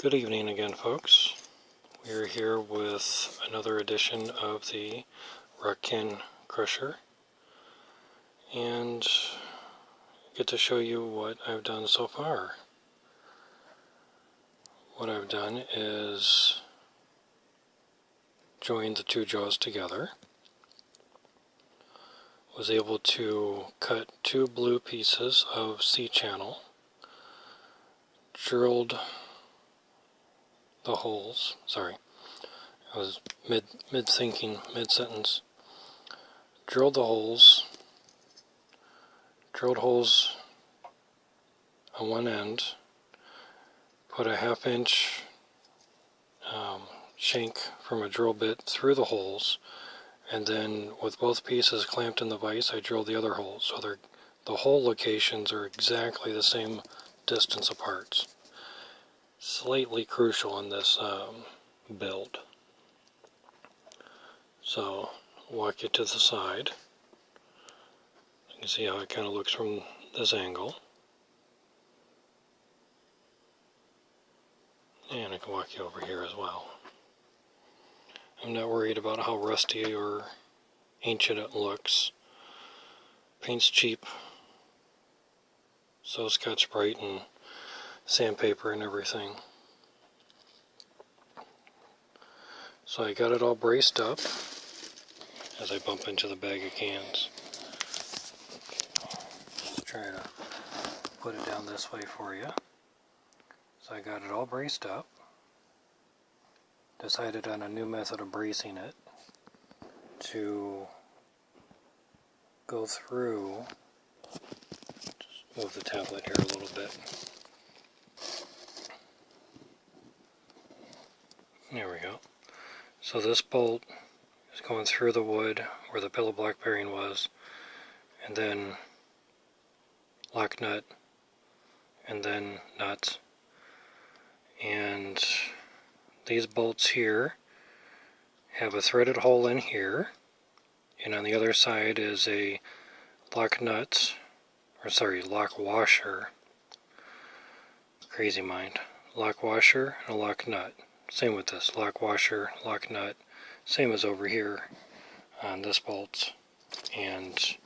Good evening again, folks. We're here with another edition of the RockCan Crusher, and get to show you what I've done so far. What I've done is joined the two jaws together. Was able to cut two blue pieces of C-channel, drilled the holes. Sorry, I was mid-thinking, mid-sentence. Drilled holes on one end, put a 1/2 inch shank from a drill bit through the holes, and then with both pieces clamped in the vise, I drilled the other holes. So the hole locations are exactly the same distance apart. Slightly crucial in this build. So, walk you to the side. You can see how it kind of looks from this angle. And I can walk you over here as well. I'm not worried about how rusty or ancient it looks. Paint's cheap. So is Scotch-Brite and sandpaper and everything. So I got it all braced up as I bump into the bag of cans. Let's try to put it down this way for you. So I got it all braced up. Decided on a new method of bracing it to go through. Just move the tablet here a little bit. There we go. So this bolt is going through the wood where the pillow block bearing was, and then lock nut, and then nuts. And these bolts here have a threaded hole in here, and on the other side is a lock washer. Crazy mind. Lock washer and a lock nut. Same with this, lock washer, lock nut, same as over here on this bolt and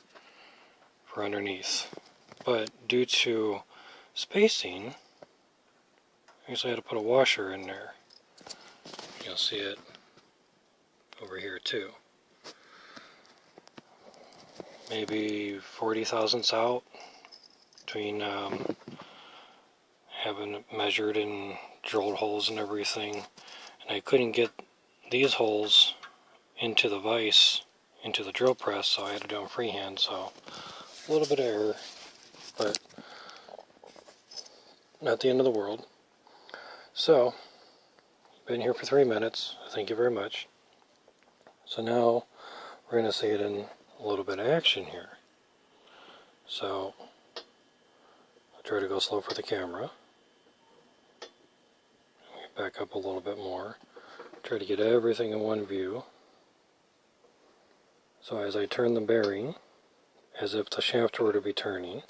for underneath. But due to spacing, I guess I had to put a washer in there. You'll see it over here too. Maybe 40 thousandths out between having it measured and drilled holes and everything, and I couldn't get these holes into the vise, into the drill press, so I had to do them freehand. So a little bit of error, but not the end of the world. So been here for 3 minutes. Thank you very much. So now we're going to see it in a little bit of action here. So I'll try to go slow for the camera. Back up a little bit more. Try to get everything in one view. So as I turn the bearing, as if the shaft were to be turning,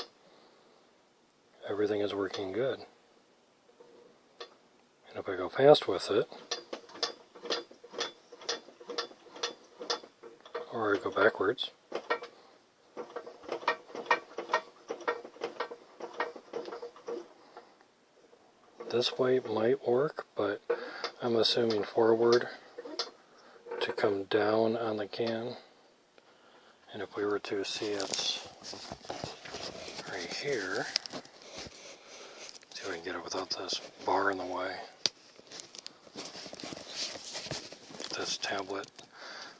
everything is working good. And if I go fast with it, or I go backwards, this way might work, but I'm assuming forward to come down on the can. And if we were to see it right here, see if I can get it without this bar in the way. Get this tablet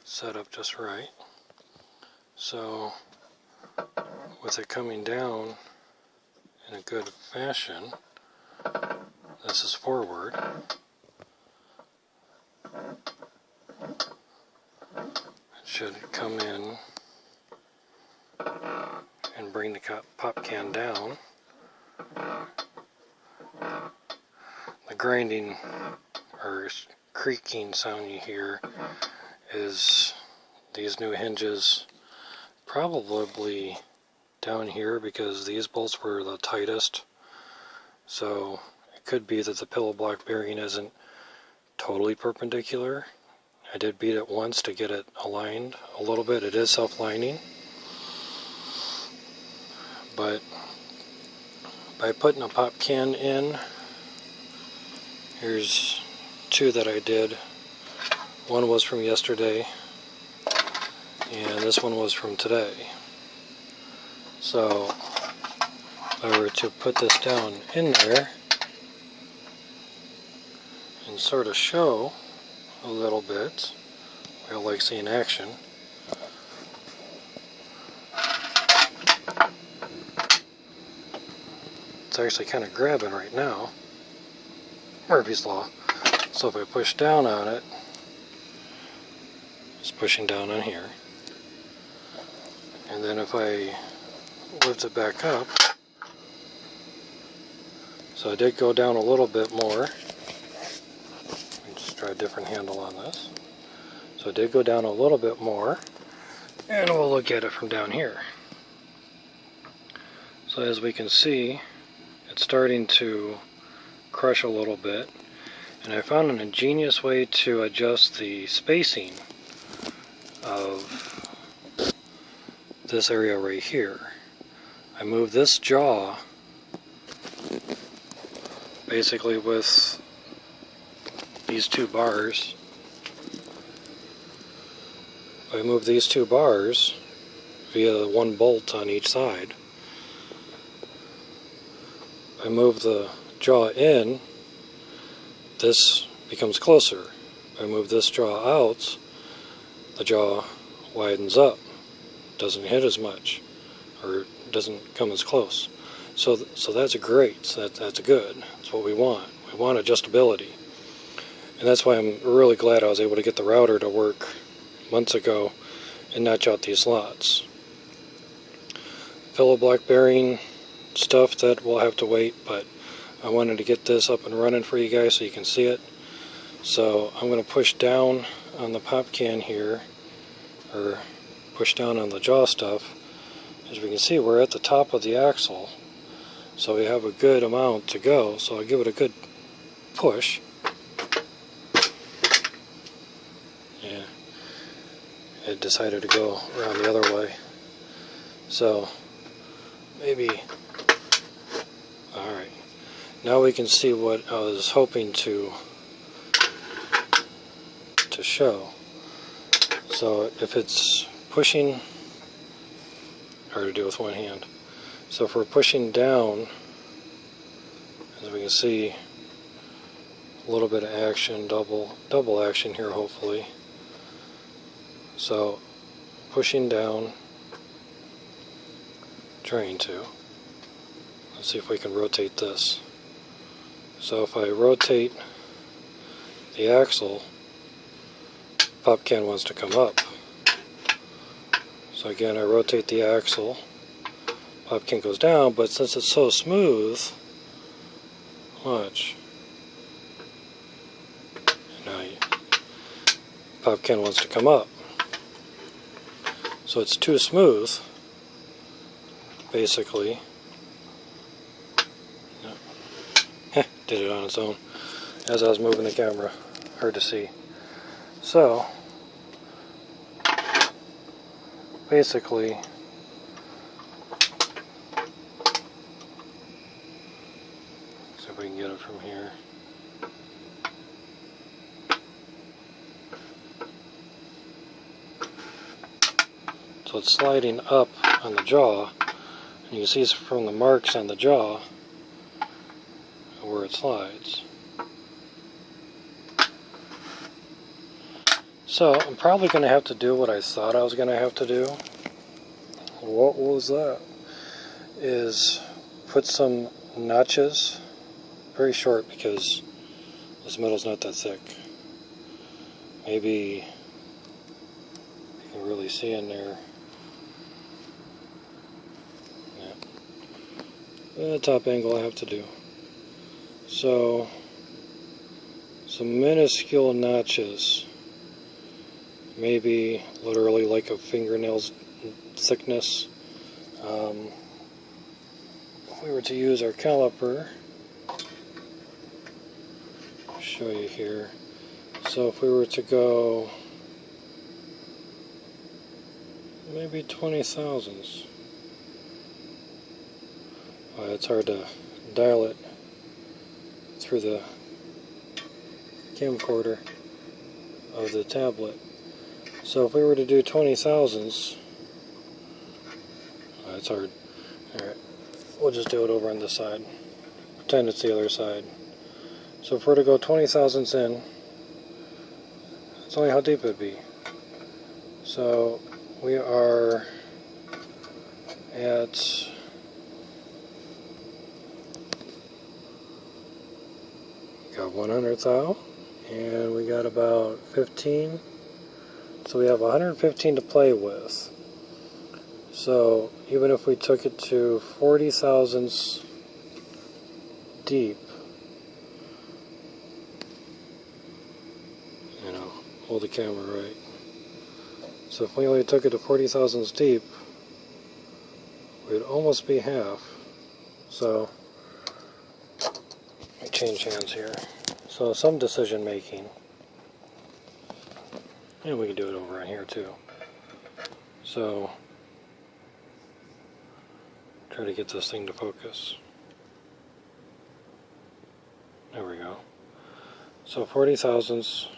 set up just right. So with it coming down in a good fashion, this is forward. It should come in and bring the pop can down. The grinding or creaking sound you hear is these new hinges, probably down here, because these bolts were the tightest. So could be that the pillow block bearing isn't totally perpendicular. I did beat it once to get it aligned a little bit. It is self-lining, but by putting a pop can in, here's two that I did. One was from yesterday, and this one was from today. So if I were to put this down in there and sort of show a little bit, I like seeing action. It's actually kind of grabbing right now. Murphy's Law. So if I push down on it, it's pushing down on here. And then if I lift it back up, so I did go down a little bit more. Let me just try a different handle on this. So I did go down a little bit more, and we'll look at it from down here. So as we can see, it's starting to crush a little bit, and I found an ingenious way to adjust the spacing of this area right here. I moved this jaw basically with these two bars. I moved these two bars via the one bolt on each side. I move the jaw in, this becomes closer. If I move this jaw out, the jaw widens up, doesn't hit as much, or doesn't come as close. So that's great. That's good. That's what we want. We want adjustability, and that's why I'm really glad I was able to get the router to work months ago and notch out these slots. Pillow block bearing stuff, that will have to wait, but I wanted to get this up and running for you guys so you can see it. So I'm going to push down on the pop can here, or push down on the jaw stuff. As we can see, we're at the top of the axle, so we have a good amount to go. So I'll give it a good push. Yeah, it decided to go around the other way. So maybe, alright, now we can see what I was hoping to show. So if it's pushing, hard to do with one hand, so if we're pushing down, as we can see, a little bit of action, double action here hopefully. So pushing down, trying to. Let's see if we can rotate this. So if I rotate the axle, pop can wants to come up. So again, I rotate the axle, pop can goes down, but since it's so smooth, watch. Now pop can wants to come up. So it's too smooth, basically. Did it on its own as I was moving the camera. Hard to see. So basically, see if we can get it from here. So it's sliding up on the jaw, and you can see from the marks on the jaw where it slides. So I'm probably going to have to do what I thought I was going to have to do. What was that? Is put some notches, very short because this metal's not that thick. Maybe you can really see in there. Yeah. The top angle I have to do. So some minuscule notches, maybe literally like a fingernail's thickness. If we were to use our caliper, show you here. So if we were to go maybe 20 thousandths, it's hard to dial it through the camcorder of the tablet. So if we were to do 20 thousandths, it's hard. Alright, we'll just do it over on this side. Pretend it's the other side. So if we're to go 20 thousandths in, that's only how deep it'd be. So we are at got 100 thou, and we got about 15. So we have 115 to play with. So even if we took it to 40 thousandths deep, hold the camera right. So if we only took it to 40 thousandths deep, we'd almost be half. So let me change hands here. So some decision making. And we can do it over on here too. So try to get this thing to focus. There we go. So 40 thousandths.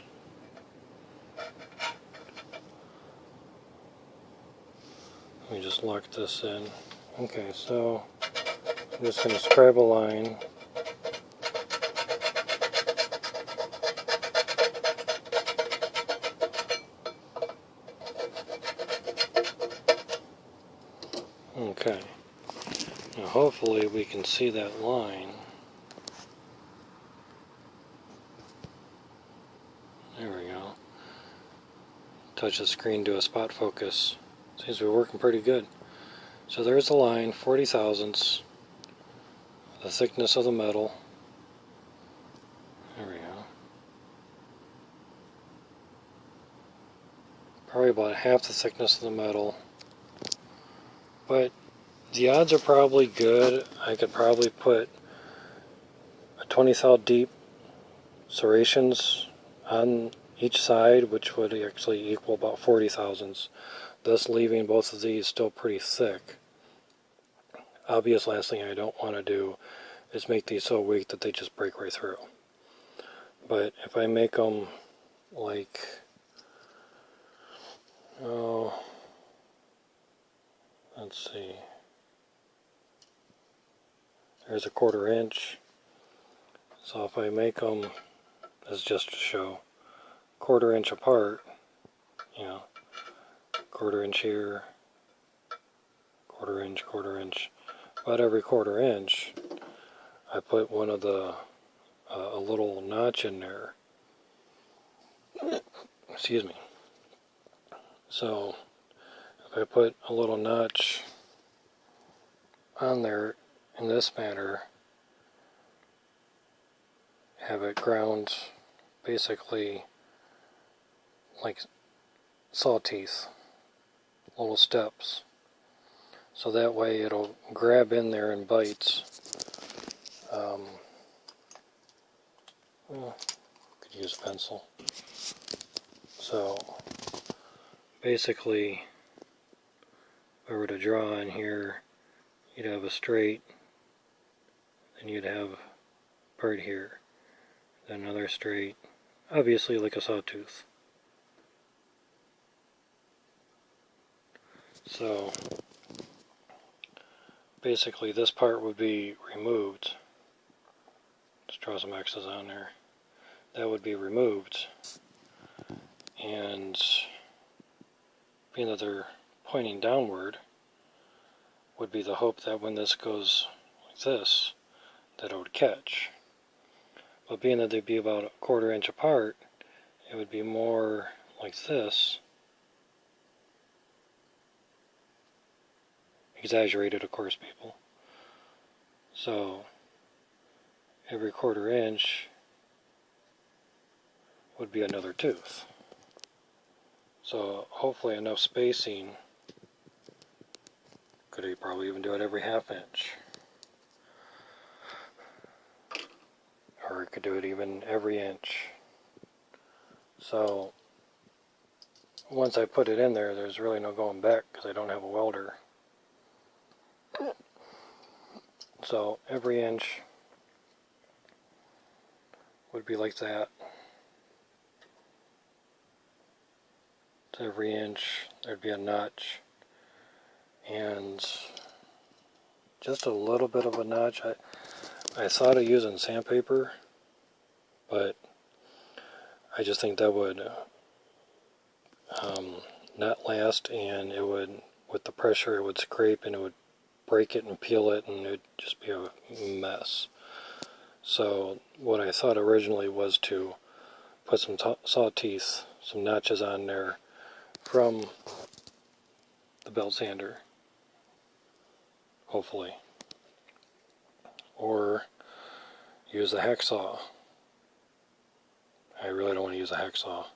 Let me just lock this in. Okay, so I'm just going to scribe a line. Okay, now hopefully we can see that line. There we go. Touch the screen, do a spot focus. Seems to be working pretty good. So there's the line, 40 thousandths, the thickness of the metal. There we go. Probably about half the thickness of the metal. But the odds are probably good. I could probably put a 20 thou deep serrations on each side, which would actually equal about 40 thousandths, thus leaving both of these still pretty thick. Obvious last thing I don't want to do is make these so weak that they just break right through. But if I make them like, oh, let's see, there's a 1/4 inch. So if I make them, as just to show, 1/4 inch apart, 1/4 inch here, 1/4 inch, 1/4 inch. About every 1/4 inch, I put one of the a little notch in there. Excuse me. So if I put a little notch on there in this manner, have it ground basically like saw teeth, little steps. So that way it'll grab in there and bite. Could use a pencil. So basically, if I were to draw in here, you'd have a straight, then you'd have a part here, then another straight, obviously like a sawtooth. So basically this part would be removed. Just draw some X's on there. That would be removed, and being that they're pointing downward, would be the hope that when this goes like this, that it would catch. But being that they'd be about a 1/4 inch apart, it would be more like this. Exaggerated, of course, people. So every 1/4 inch would be another tooth. So hopefully enough spacing. Could probably even do it every 1/2 inch. Or or I could do it even every inch. So once I put it in there, there's really no going back because I don't have a welder. So every inch would be like that. To every inch there'd be a notch, and just a little bit of a notch. I thought of using sandpaper, but I just think that would not last, and it would, with the pressure, it would scrape and it would break it and peel it, and it would just be a mess. So what I thought originally was to put some saw teeth, some notches on there from the belt sander, hopefully, or use a hacksaw. I really don't want to use a hacksaw,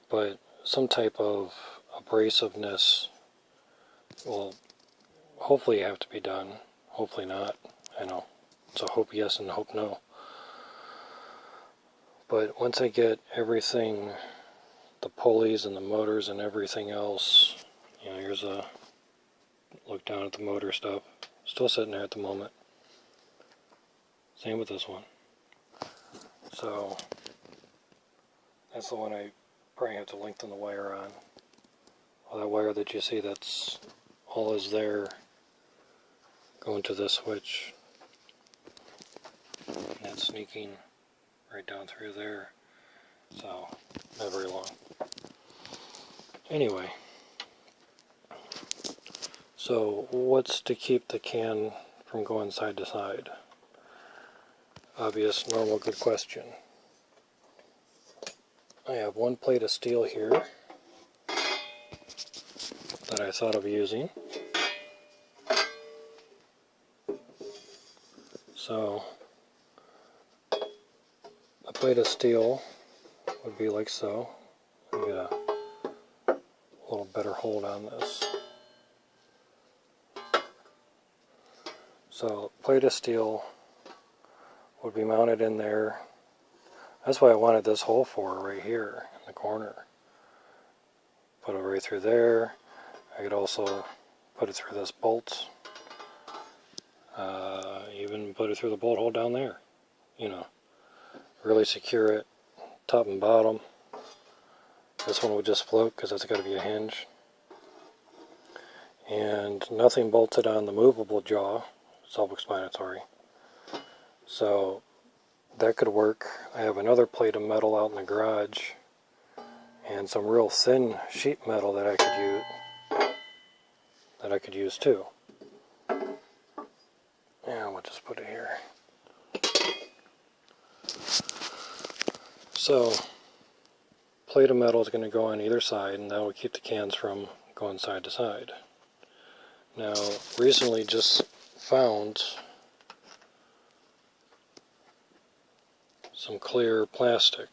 but some type of abrasiveness will hopefully have to be done. Hopefully not. I know it's a hope yes and a hope no. But once I get everything, the pulleys and the motors and everything else, you know, here's a look down at the motor stuff. Still sitting there at the moment. Same with this one. So that's the one I probably have to lengthen the wire on. All that wire that you see, that's all is there going to this switch. And that's sneaking right down through there. So not very long. Anyway, so what's to keep the can from going side to side? Obvious, normal, good question. I have one plate of steel here that I thought of using. So a plate of steel would be like so. Let me get a little better hold on this. So a plate of steel would be mounted in there. That's why I wanted this hole for right here in the corner. Put it right through there. I could also put it through this bolt. Even put it through the bolt hole down there. You know, really secure it, top and bottom. This one would just float because it's got to be a hinge. And nothing bolted on the movable jaw. Self-explanatory. So that could work. I have another plate of metal out in the garage and some real thin sheet metal that I could use too. Yeah, we'll just put it here. So plate of metal is going to go on either side, and that will keep the cans from going side to side. Now, recently just found some clear plastic.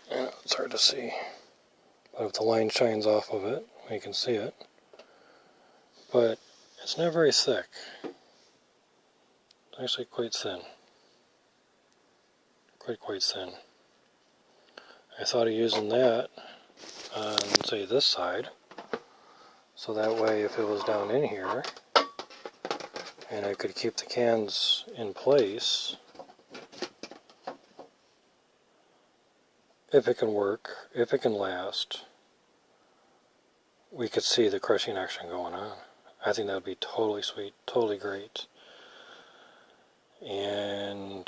It's hard to see, but if the line shines off of it, you can see it. But it's not very thick. It's actually quite thin. Quite thin. I thought of using that on, say, this side, so that way if it was down in here, and I could keep the cans in place, if it can work, if it can last, we could see the crushing action going on. I think that would be totally sweet, totally great. And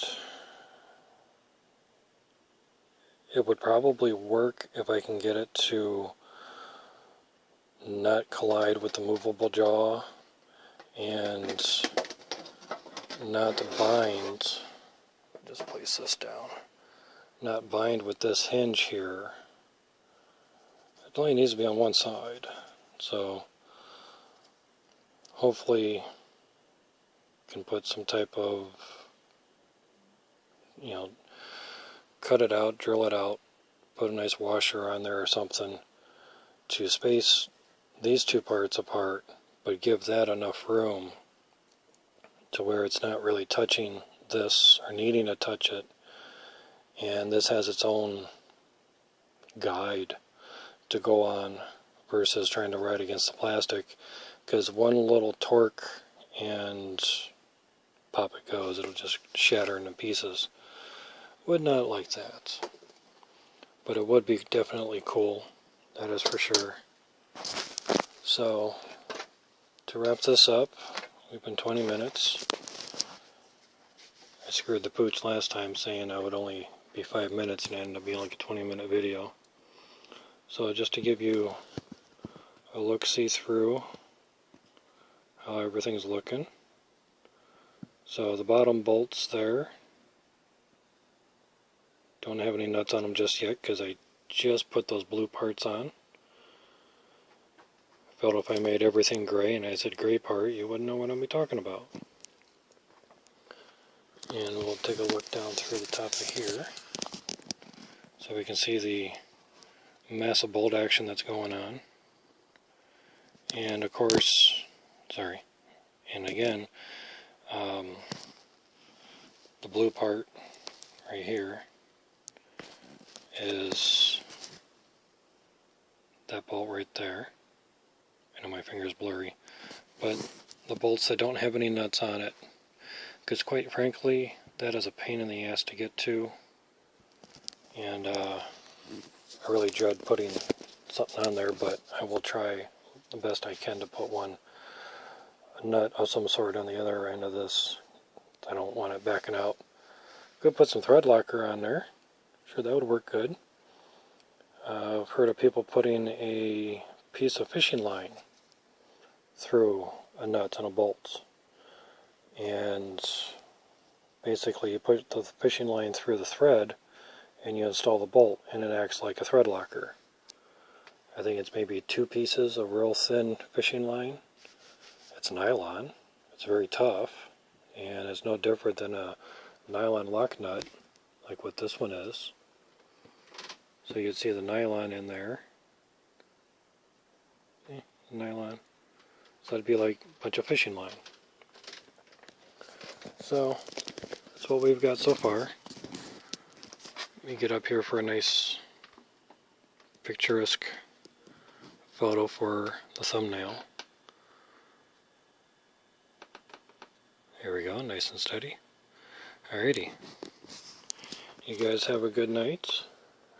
it would probably work if I can get it to not collide with the movable jaw and not bind. Just place this down. Not bind with this hinge here. It only needs to be on one side. So hopefully can put some type of, you know, cut it out, drill it out, put a nice washer on there or something to space these two parts apart, but give that enough room to where it's not really touching this or needing to touch it, and this has its own guide to go on versus trying to ride against the plastic, because one little torque and pop it goes, it'll just shatter into pieces. Would not like that, but it would be definitely cool, that is for sure. So to wrap this up, we've been 20 minutes. I screwed the pooch last time saying I would only be 5 minutes, and it ended up being like a 20-minute video. So just to give you a look-see through how everything's looking. So the bottom bolts there, don't have any nuts on them just yet because I just put those blue parts on. I felt if I made everything gray and I said gray part, you wouldn't know what I'm talking about. And we'll take a look down through the top of here so we can see the massive bolt action that's going on. And of course, and again, the blue part right here is that bolt right there. I know my finger's blurry, but the bolts that don't have any nuts on it, because quite frankly that is a pain in the ass to get to, and I really dread putting something on there, but I will try the best I can to put a nut of some sort on the other end of this. I don't want it backing out. Could put some thread locker on there. Sure, that would work good. I've heard of people putting a piece of fishing line through a nut and a bolt, and basically you put the fishing line through the thread and you install the bolt, and it acts like a thread locker. I think it's maybe 2 pieces of real thin fishing line. It's nylon, it's very tough, and it's no different than a nylon lock nut like what this one is. So you can see the nylon in there. Nylon. So that'd be like a bunch of fishing line. So that's what we've got so far. Let me get up here for a nice picturesque photo for the thumbnail. Here we go, nice and steady. Alrighty. You guys have a good night.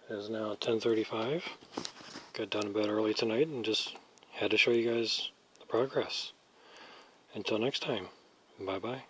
It is now 10:35. Got done a bit early tonight and just had to show you guys the progress. Until next time, bye-bye.